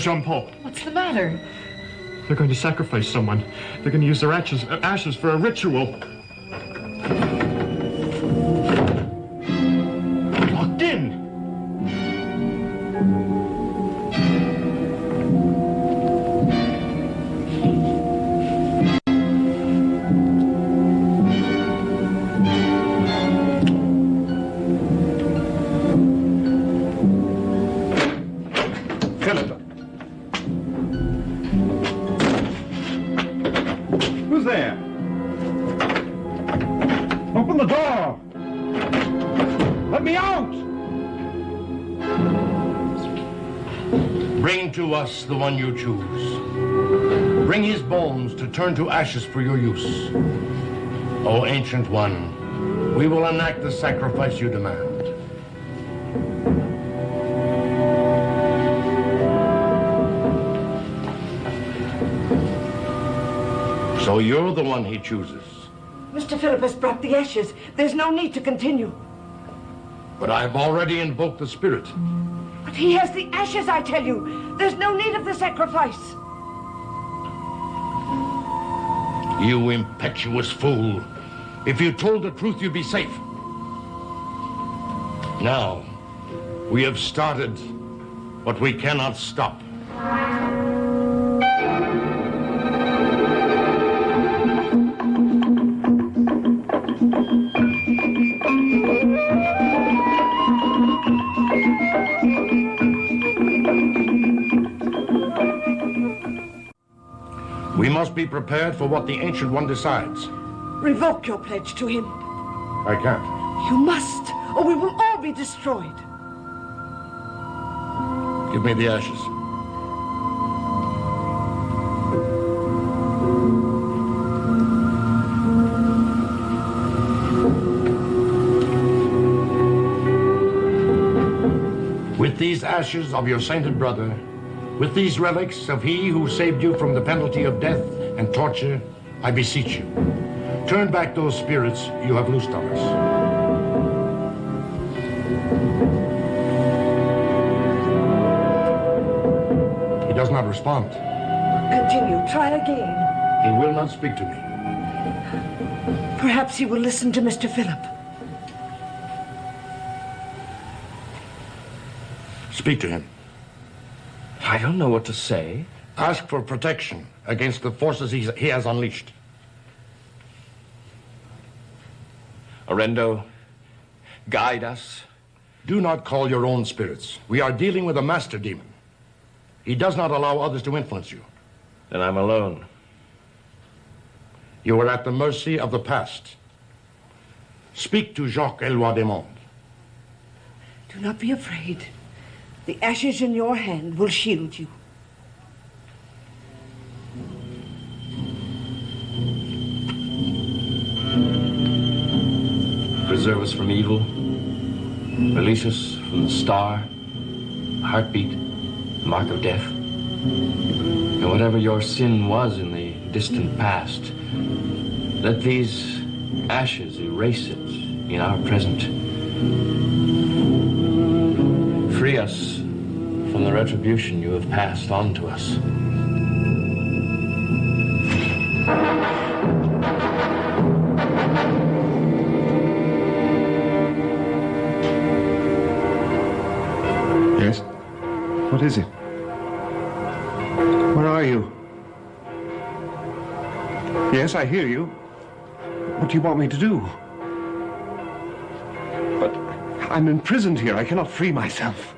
Jean-Paul. What's the matter? They're going to sacrifice someone. They're going to use their ashes for a ritual. Locked in. Who's there? Open the door! Let me out! Bring to us the one you choose. Bring his bones to turn to ashes for your use. O Ancient One, we will enact the sacrifice you demand. So you're the one he chooses. Mr. Phillip has brought the ashes. There's no need to continue. But I've already invoked the spirit. But he has the ashes, I tell you. There's no need of the sacrifice. You impetuous fool. If you told the truth, you'd be safe. Now, we have started, but we cannot stop. We must be prepared for what the Ancient One decides. Revoke your pledge to him. I can't. You must, or we will all be destroyed. Give me the ashes. With these ashes of your sainted brother, with these relics of he who saved you from the penalty of death and torture, I beseech you, turn back those spirits you have loosed on us. He does not respond. Continue. Try again. He will not speak to me. Perhaps he will listen to Mr. Phillip. Speak to him. I don't know what to say. Ask for protection against the forces he has unleashed. Orendo, guide us. Do not call your own spirits. We are dealing with a master demon. He does not allow others to influence you. Then I'm alone. You are at the mercy of the past. Speak to Jacques Eloi Desmond. Do not be afraid. The ashes in your hand will shield you. Preserve us from evil. Release us from the star, heartbeat, mark of death. And whatever your sin was in the distant past, let these ashes erase it in our present. Free us from the retribution you have passed on to us. Yes? What is it? Where are you? Yes, I hear you. What do you want me to do? But I'm imprisoned here. I cannot free myself.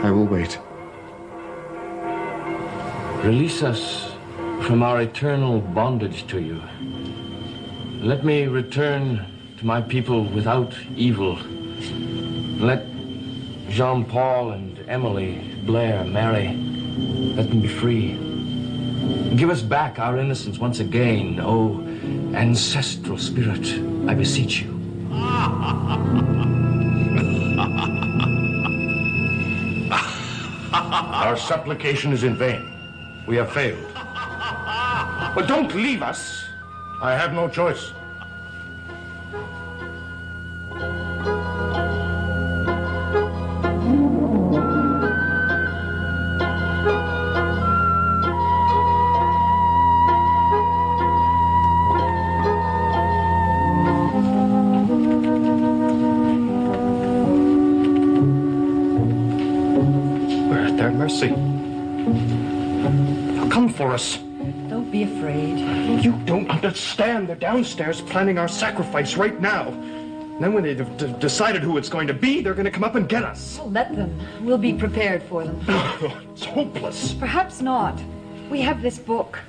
I will wait. Release us from our eternal bondage to you. Let me return to my people without evil. Let Jean-Paul and Emily, Blair, marry. Let them be free. Give us back our innocence once again, O ancestral spirit, I beseech you. Our supplication is in vain. We have failed. But don't leave us. I have no choice. mercy. They'll come for us. Don't be afraid. You don't understand. They're downstairs planning our sacrifice right now. Then when they've decided who it's going to be, they're going to come up and get us. Oh, let them. We'll be prepared for them. It's hopeless. Perhaps not. We have this book.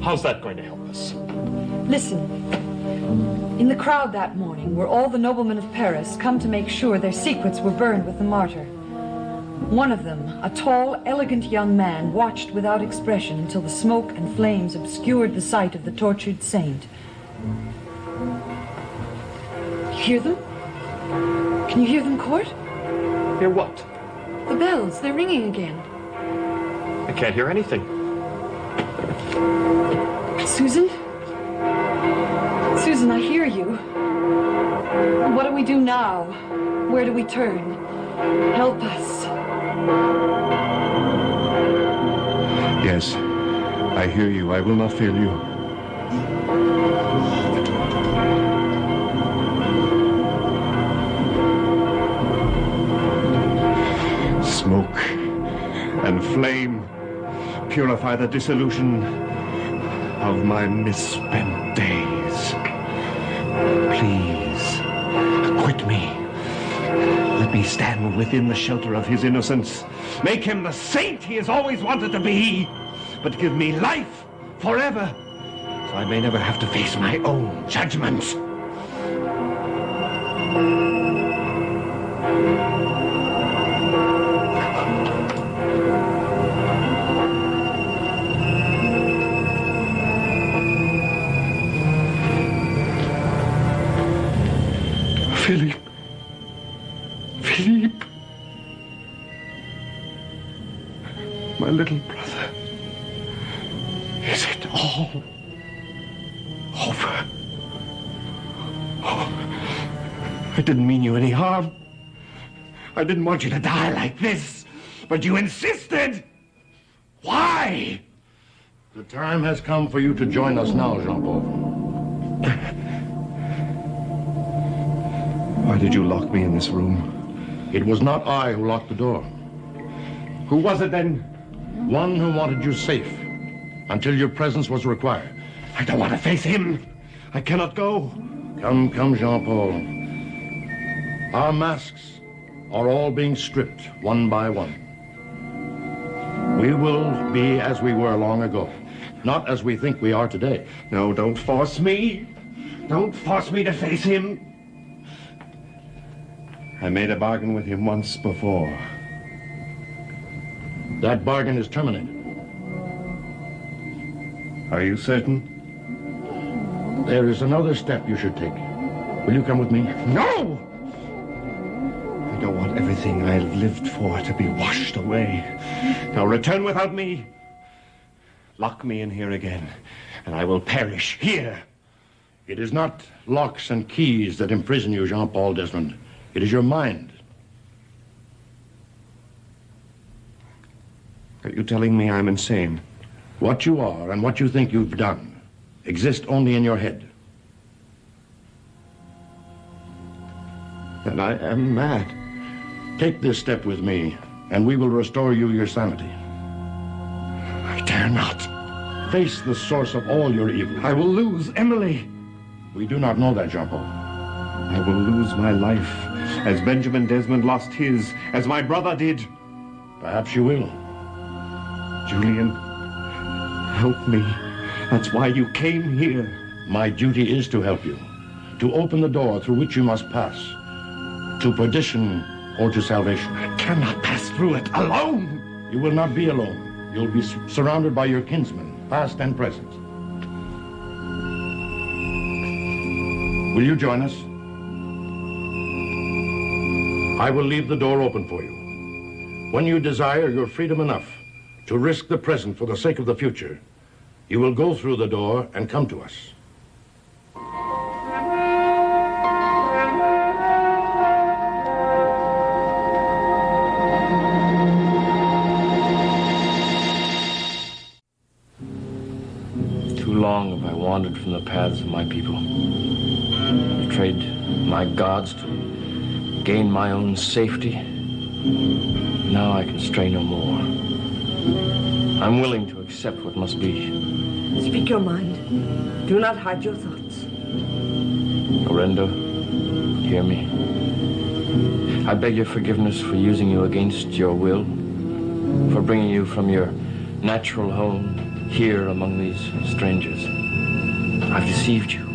How's that going to help us? Listen. In the crowd that morning were all the noblemen of Paris come to make sure their secrets were burned with the martyr. One of them, a tall, elegant young man, watched without expression until the smoke and flames obscured the sight of the tortured saint. Hear them? Can you hear them, Court? Hear what? The bells, they're ringing again. I can't hear anything. Susan? Susan, I hear you. What do we do now? Where do we turn? Help us. Yes, I hear you. I will not fail you. Smoke and flame purify the dissolution of my misspent days. Please, acquit me. Let me stand within the shelter of his innocence. Make him the saint he has always wanted to be. But give me life forever, so I may never have to face my own judgment. Philippe. Philippe. My little brother. Is it all over? Oh, I didn't mean you any harm. I didn't want you to die like this, but you insisted. Why? The time has come for you to join us now, Jean-Paul. Why did you lock me in this room? It was not I who locked the door. Who was it then? One who wanted you safe until your presence was required. I don't want to face him. I cannot go. Come, Jean-Paul. Our masks are all being stripped one by one. We will be as we were long ago, not as we think we are today. No, don't force me. Don't force me to face him. I made a bargain with him once before. That bargain is terminated. Are you certain? There is another step you should take. Will you come with me? No! I don't want everything I've lived for to be washed away. Now return without me. Lock me in here again, and I will perish here. It is not locks and keys that imprison you, Jean-Paul Desmond. It is your mind. Are you telling me I'm insane? What you are and what you think you've done exist only in your head. Then I am mad. Take this step with me, and we will restore you your sanity. I dare not. Face the source of all your evil. I will lose Emily. We do not know that, Jean-Paul. I will lose my life, as Benjamin Desmond lost his, as my brother did. Perhaps you will. Julian, help me. That's why you came here. My duty is to help you, to open the door through which you must pass, to perdition or to salvation. I cannot pass through it alone. You will not be alone. You'll be surrounded by your kinsmen, past and present. Will you join us? I will leave the door open for you. When you desire your freedom enough to risk the present for the sake of the future, you will go through the door and come to us. Too long have I wandered from the paths of my people, betrayed my gods to gain my own safety. Now I can stray no more. I'm willing to accept what must be. Speak your mind. Do not hide your thoughts. Orendo, hear me. I beg your forgiveness for using you against your will, for bringing you from your natural home here among these strangers. I've deceived you.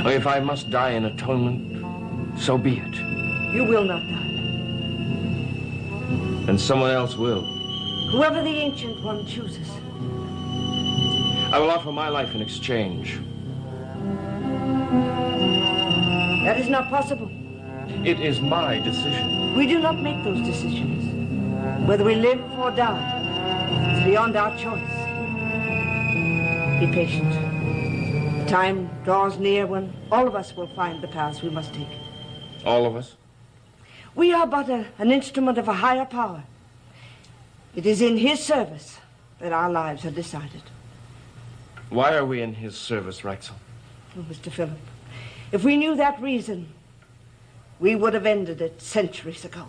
Oh, if I must die in atonement, so be it. You will not die. Then someone else will. Whoever the Ancient One chooses. I will offer my life in exchange. That is not possible. It is my decision. We do not make those decisions. Whether we live or die, it's beyond our choice. Be patient. The time draws near when all of us will find the paths we must take. All of us? We are but an instrument of a higher power. It is in his service that our lives are decided. Why are we in his service, Raxl? Oh, Mr. Philip, if we knew that reason, we would have ended it centuries ago.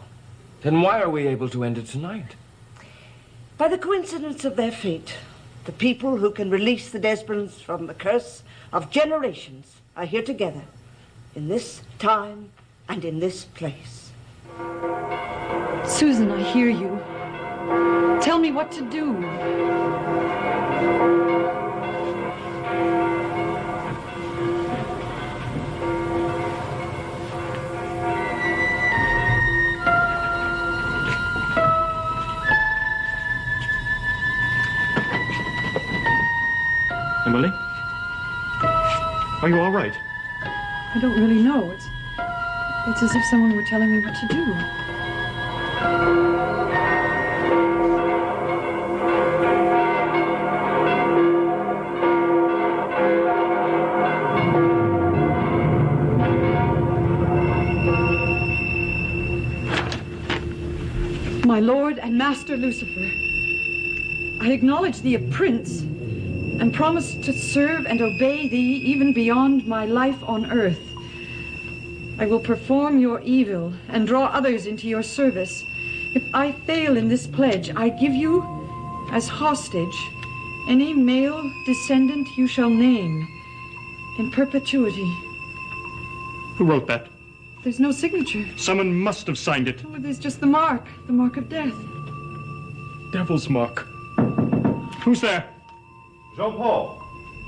Then why are we able to end it tonight? By the coincidence of their fate, the people who can release the Desmonds from the curse of generations are here together, in this time and in this place. Susan, I hear you. Tell me what to do. Emily? Are you all right? I don't really know. It's as if someone were telling me what to do. My lord and master Lucifer, I acknowledge thee a prince and promise to serve and obey thee even beyond my life on earth. I will perform your evil and draw others into your service. If I fail in this pledge, I give you as hostage any male descendant you shall name in perpetuity. Who wrote that? There's no signature. Someone must have signed it. Oh, there's just the mark of death. Devil's mark. Who's there? Jean-Paul,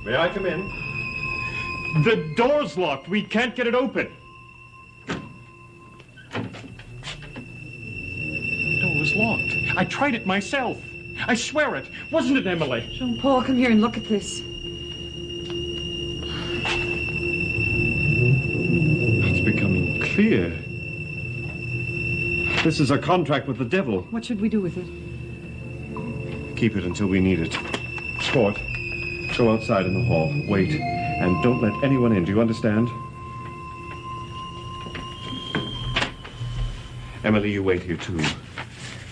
may I come in? The door's locked. We can't get it open. The door was locked. I tried it myself. I swear it. Wasn't it, Emily? Jean-Paul, come here and look at this. It's becoming clear. This is a contract with the devil. What should we do with it? Keep it until we need it. Sport, go outside in the hall. Wait, and don't let anyone in. Do you understand? Emily, you wait here too.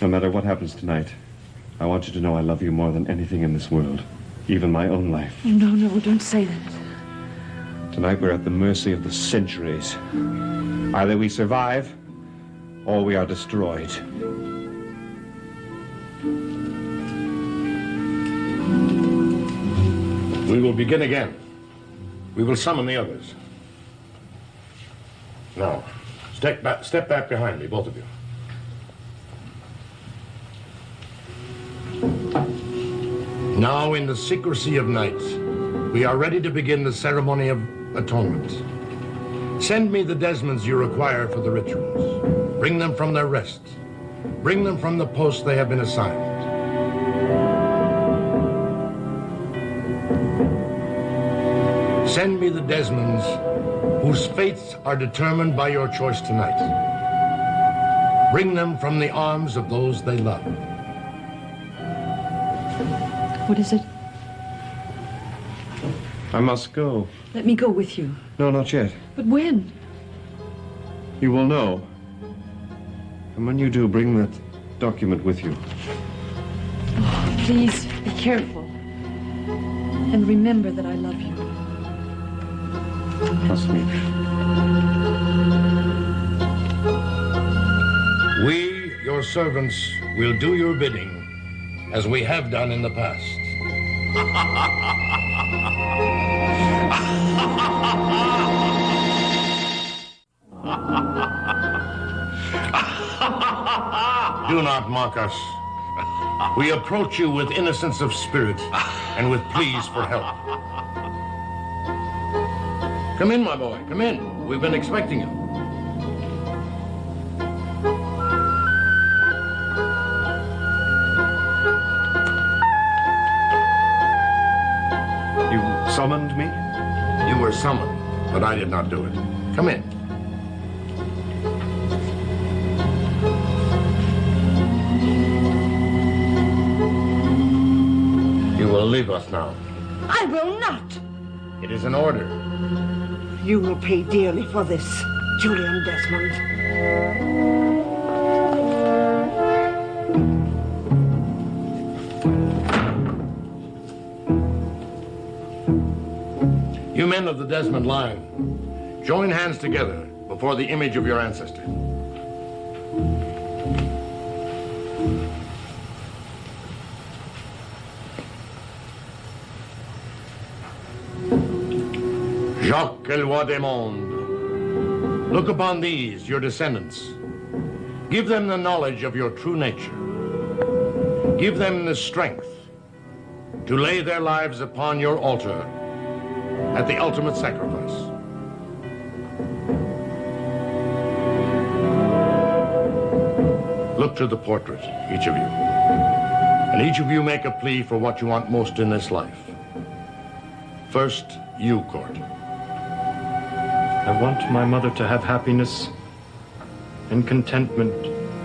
No matter what happens tonight, I want you to know I love you more than anything in this world, even my own life. Oh, no, don't say that. Tonight we're at the mercy of the centuries. Either we survive, or we are destroyed. We will begin again. We will summon the others. Now, step back behind me, both of you. Now, in the secrecy of night, we are ready to begin the ceremony of atonement. Send me the Desmonds you require for the rituals. Bring them from their rest. Bring them from the post they have been assigned. Send me the Desmonds whose fates are determined by your choice tonight. Bring them from the arms of those they love. What is it? I must go. Let me go with you. No, not yet. But when? You will know. And when you do, bring that document with you. Oh, please, be careful. And remember that I love you. Trust me. We, your your servants will do your bidding, as we have done in the past. Do not mock us. We approach you with innocence of spirit and with pleas for help. Come in, my boy, come in. We've been expecting you. You summoned me? You were summoned, but I did not do it. Come in. You will leave us now. I will not. It is an order. You will pay dearly for this, Julian Desmond. You men of the Desmond line, join hands together before the image of your ancestor. Jacques el roi des mondes, look upon these, your descendants. Give them the knowledge of your true nature. Give them the strength to lay their lives upon your altar at the ultimate sacrifice. Look to the portrait, each of you. And each of you make a plea for what you want most in this life. First, you, Court. I want my mother to have happiness and contentment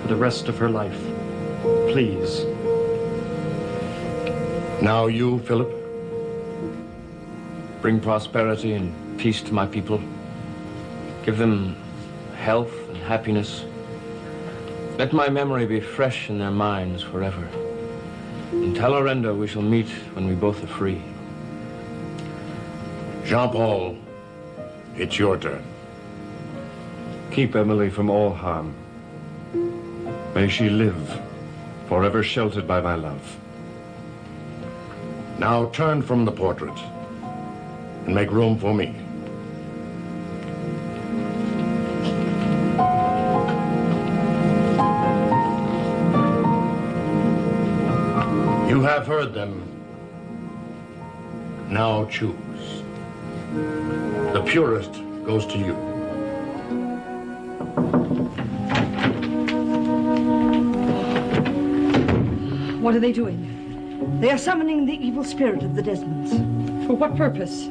for the rest of her life. Please. Now you, Philip. Bring prosperity and peace to my people. Give them health and happiness. Let my memory be fresh in their minds forever. In Talorenda we shall meet when we both are free. Jean-Paul, it's your turn. Keep Emily from all harm. May she live, forever sheltered by my love. Now turn from the portrait and make room for me. You have heard them. Now choose. The purest goes to you. What are they doing? They are summoning the evil spirit of the Desmonds. For what purpose?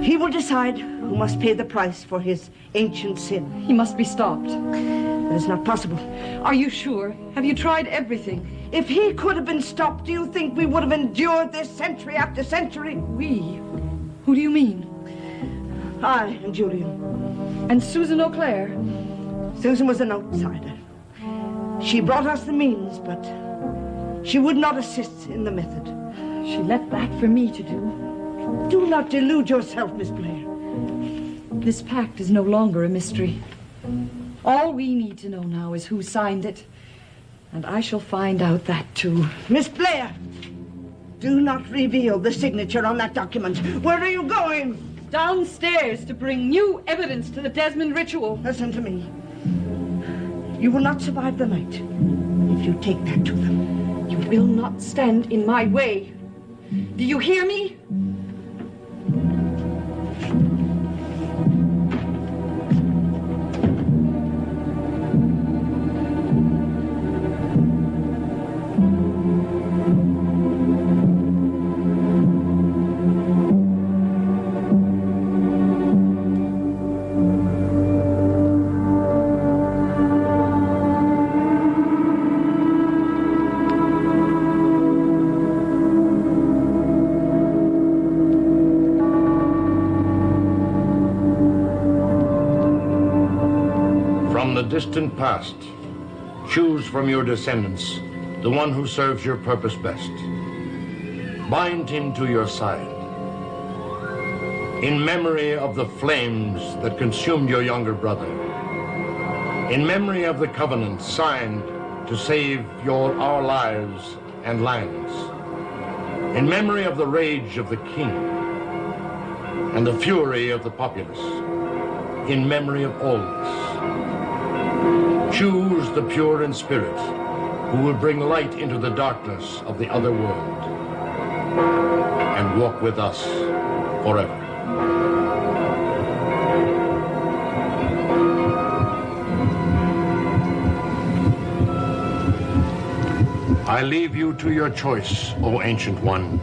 He will decide who must pay the price for his ancient sin. He must be stopped. That is not possible. Are you sure? Have you tried everything? If he could have been stopped, do you think we would have endured this century after century? We? Who do you mean? I and Julian. And Susan Eau Claire? Susan was an outsider. She brought us the means, but she would not assist in the method. She left that for me to do. Do not delude yourself, Miss Blair. This pact is no longer a mystery. All we need to know now is who signed it. And I shall find out that too. Miss Blair, do not reveal the signature on that document. Where are you going? Downstairs to bring new evidence to the Desmond ritual. Listen to me. You will not survive the night if you take that to them. You will not stand in my way. Do you hear me? Distant past, choose from your descendants the one who serves your purpose best. Bind him to your side. In memory of the flames that consumed your younger brother, In memory of the covenant signed to save our lives and lands. In memory of the rage of the king and the fury of the populace. In memory of all this, choose the pure in spirit who will bring light into the darkness of the other world and walk with us forever. I leave you to your choice, O Ancient One.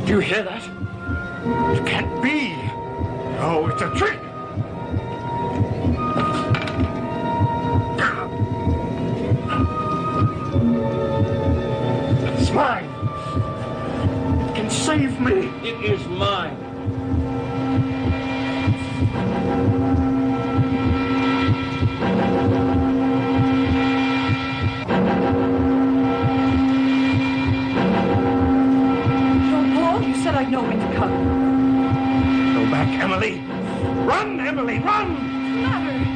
Do you hear that? It can't be. Oh, it's a trick. It's mine. It can save me. It is mine. I know when to come. Go back, Emily. Run, Emily, run! What's the matter?